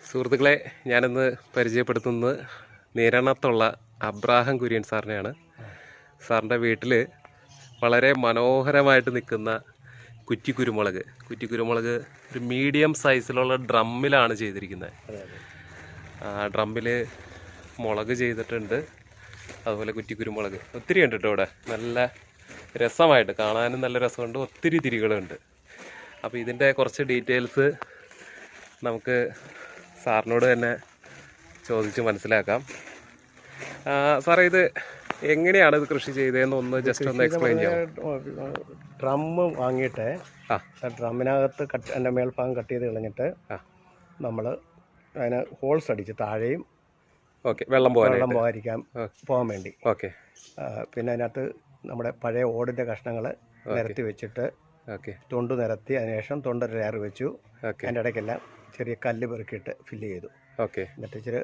സുഹൃത്തുക്കളെ, ഞാനിന്ന് പരിചയപ്പെടുത്തുന്നത് നിരണത്തുള്ള അബ്രാഹം കുര്യൻ സാറിനെയാണ്. സാറിൻ്റെ വീട്ടിൽ വളരെ മനോഹരമായിട്ട് നിൽക്കുന്ന കുറ്റിക്കുരുമുളക് ഒരു മീഡിയം സൈസിലുള്ള ഡ്രമ്മിലാണ് ചെയ്തിരിക്കുന്നത്. ആ ഡ്രമ്മിൽ മുളക് ചെയ്തിട്ടുണ്ട്, അതുപോലെ കുറ്റിക്കുരുമുളക് ഒത്തിരി ഉണ്ട് കേട്ടോ. ഇവിടെ നല്ല രസമായിട്ട് കാണാനും നല്ല രസമുണ്ട്, ഒത്തിരി തിരികളുണ്ട്. അപ്പോൾ ഇതിൻ്റെ കുറച്ച് ഡീറ്റെയിൽസ് നമുക്ക് സാറിനോട് തന്നെ ചോദിച്ച് മനസ്സിലാക്കാം. സാറേ, ഇത് എങ്ങനെയാണ് ഇത് കൃഷി ചെയ്തതെന്ന് ജസ്റ്റ് ഒന്ന് എക്സ്പ്ലെയിൻ ചെയ്യാം. ഡ്രമ്മ് വാങ്ങിയിട്ട് ഡ്രമ്മിനകത്ത് അതിൻ്റെ മേൽഭാഗം കട്ട് ചെയ്ത് കളഞ്ഞിട്ട് നമ്മൾ അതിന് ഹോൾസ് അടിച്ച് താഴെയും വെള്ളം പോകാൻ വേണ്ടി. പിന്നെ അതിനകത്ത് നമ്മുടെ പഴയ ഓടിൻ്റെ കഷ്ണങ്ങൾ നിരത്തി വെച്ചിട്ട് തൊണ്ട് നിരത്തി, അതിനുശേഷം തൊണ്ട ലെയർ വെച്ചു. അതിൻ്റെ ഇടയ്ക്കെല്ലാം ചെറിയ കല്ല് പെറുക്കിയിട്ട് ഫില്ല് ചെയ്തു. എന്നിട്ട് ഇച്ചിരി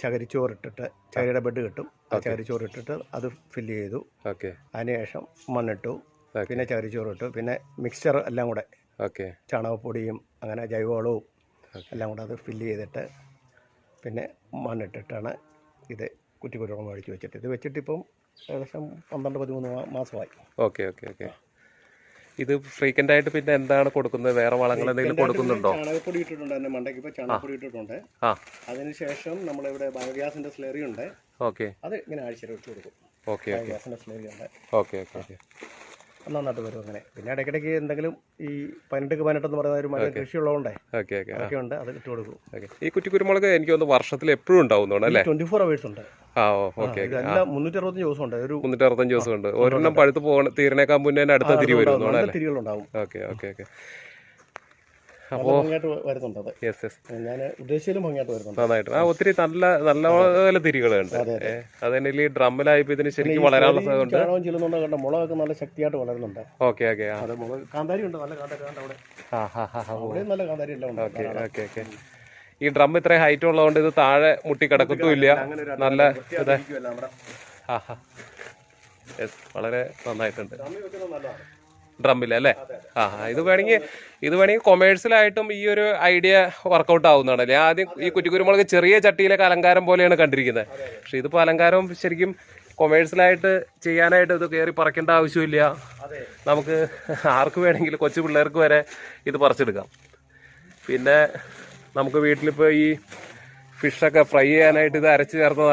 ചകിരിച്ചോറിട്ടിട്ട്, ചകിരിയുടെ ബെഡ് കിട്ടും, ആ ചകിരിച്ചോറിട്ടിട്ട് അത് ഫില്ല് ചെയ്തു. അതിനുശേഷം മണ്ണിട്ടു, പിന്നെ ചകിരിച്ചോറിട്ടു, പിന്നെ മിക്സ്ചർ എല്ലാം കൂടെ ചാണകപ്പൊടിയും അങ്ങനെ ജൈവവളവും എല്ലാം കൂടെ അത് ഫില്ല് ചെയ്തിട്ട് പിന്നെ മണ്ണിട്ടിട്ടാണ് ഇത് കുറ്റിക്കുരുമുളക് മേടിച്ച് വെച്ചിട്ട്. ഇത് വെച്ചിട്ടിപ്പം ഏകദേശം 12-13 മാസമായി. ഇത് ഫ്രീക്വന്റ് ആയിട്ട് പിന്നെ എന്താണ് കൊടുക്കുന്നത്? വേറെ വളങ്ങൾ എന്തെങ്കിലും കൊടുക്കുന്നുണ്ടോ? ചാണകപ്പൊടി ഇട്ടിട്ടുണ്ട്, അതിന്റെ മണ്ടയ്ക്ക് ഇപ്പോൾ ചാണകപ്പൊടി ഇട്ടിട്ടുണ്ട്. അതിനുശേഷം നമ്മളിവിടെ ബയോഗ്യാസിന്റെ സ്ലറി ഉണ്ട്, അത് ഇങ്ങനെ ആഴ്ചയിൽ വെച്ച് കൊടുക്കും. ബയോഗ്യാസിന്റെ സ്ലറി ഉണ്ട്, നന്നായിട്ട് വരും അങ്ങനെ. പിന്നെ ഇടയ്ക്കിടയ്ക്ക് എന്തെങ്കിലും ഈ 18 എന്ന് പറയുന്ന ഒരു മഴ കൃഷിയുള്ളതുകൊണ്ടേ ഒക്കെ ഉണ്ട്, അത് ഇട്ട് കൊടുക്കും. ഈ കുറ്റിക്കുരുമുളക് എനിക്ക് തോന്നുന്നു വർഷത്തിൽ എപ്പോഴും ഉണ്ടാവുന്നുണ്ട് അല്ലേ? 24 hours ഉണ്ട്. 365 ദിവസം ഉണ്ട്. 365 ദിവസം ഉണ്ട്. ഒരെണ്ണം പഴുത്ത് തീരണേക്കാൻ മുന്നേ അടുത്ത തിരി വരും. തിരികളുണ്ടാവും. അപ്പോ വരുന്നുണ്ട്. ഞാൻ ഉദ്ദേശിച്ചാലും ഭംഗിയായിട്ട് വരുന്നുണ്ട്. നന്നായിട്ട് ഒത്തിരി നല്ല തിരികളുണ്ട്. അതന്നെ ഈ ഡ്രമ്മിലായപ്പോ ഇതിന് ശരിക്കും വളരാനുള്ള സാധ്യത ചാണകം ചെല്ലുന്നുണ്ട്. കണ്ട മുളകൊക്കെ നല്ല ശക്തിയായിട്ട് വളരുന്നുണ്ട്. കാന്താരി ഉണ്ട്, നല്ല കാന്താരി നല്ല കാന്താരി എല്ലാം ഉണ്ട്. ഈ ഡ്രം ഇത്രയും ഹൈറ്റ് ഉള്ളതുകൊണ്ട് ഇത് താഴെ മുട്ടി കിടക്കത്തുമില്ല. നല്ല വളരെ നന്നായിട്ടുണ്ട് ഡ്രമ്മിൽ അല്ലേ? ഇത് വേണമെങ്കിൽ കൊമേഴ്സ്യലായിട്ടും ഈ ഒരു ഐഡിയ വർക്കൗട്ട് ആവുന്നതാണ്. ആദ്യം ഈ കുറ്റിക്കുരുമുളക് ചെറിയ ചട്ടിയിലൊക്കെ അലങ്കാരം പോലെയാണ് കണ്ടിരിക്കുന്നത്. പക്ഷെ ഇതിപ്പോൾ അലങ്കാരം ശരിക്കും കൊമേഴ്സ്യലായിട്ട് ചെയ്യാനായിട്ട് ഇത് കയറി പറിക്കേണ്ട ആവശ്യമില്ല. നമുക്ക് ആർക്ക് വേണമെങ്കിലും, കൊച്ചു പിള്ളേർക്ക് വരെ ഇത് പറിച്ചെടുക്കാം. പിന്നെ നമുക്ക് വീട്ടിലിപ്പോൾ ഈ ഫിഷൊക്കെ ഫ്രൈ ചെയ്യാനായിട്ട് ഇത് അരച്ച് ചേർത്ത്